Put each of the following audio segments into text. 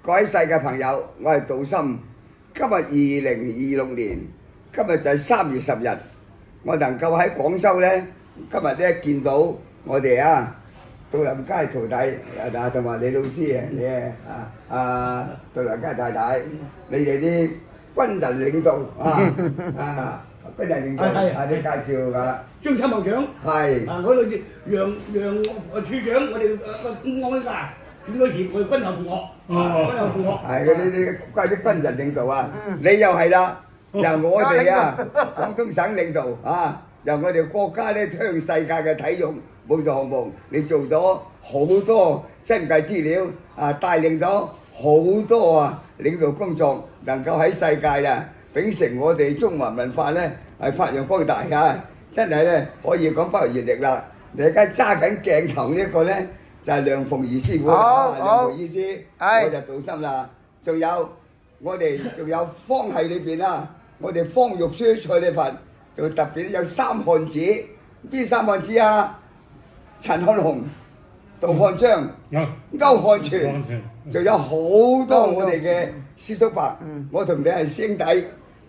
各位世界朋友，我係杜森。今日2026年，今日就係3月10日，我能夠喺廣州呢，今日咧見到我哋杜林佳徒弟同埋李老師你杜林佳太太，你哋啲軍人領導軍人領導你介紹㗎。張參謀長係我哋楊處長，我哋公安㗎，轉咗協，我哋軍校同學，軍校同學。係嗰啲關啲軍人領導你又係啦，由我哋廣東省領導由我哋國家咧向世界嘅體育武術項目，你做咗好多珍貴資料帶領咗好多領導工作，能夠喺世界秉承我哋中華文化咧係發揚光大真係咧可以講不遺餘力啦！你而家揸緊鏡頭呢一個咧就係梁鳳儀師傅，梁鳳儀師，我就杜森啦。仲有我哋仲有方系裏邊我哋方玉書蔡李佛，仲特別有三漢子，邊三漢子陳漢雄、杜漢章、歐漢全，仲有好多我哋嘅師叔伯，我同你係兄弟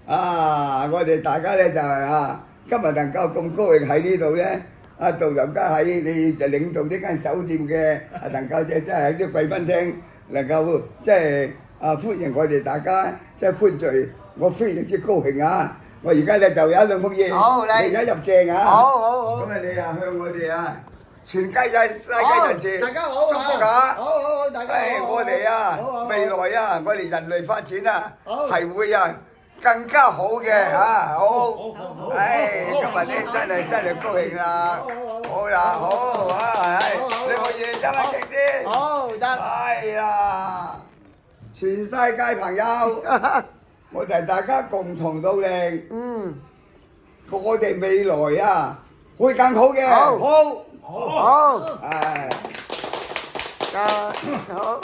我哋大家咧就係今日能夠咁高興喺呢度咧，杜林佳喺你就領導呢間酒店嘅能夠真係喺啲貴賓廳能夠即係歡迎我哋大家即係歡聚，我非常之高興我而家咧就有一兩封嘢，你而家入鏡好，咁你向我哋全世界人士大家好，祝福好，大家好，我哋未來我哋人類發展係會更加好嘅好，今日你真係高興啦，好啦，好你可以執一勁先，好得，係啦，全世界朋友，我哋大家共同努力，我哋未來會更好嘅，好，好，好。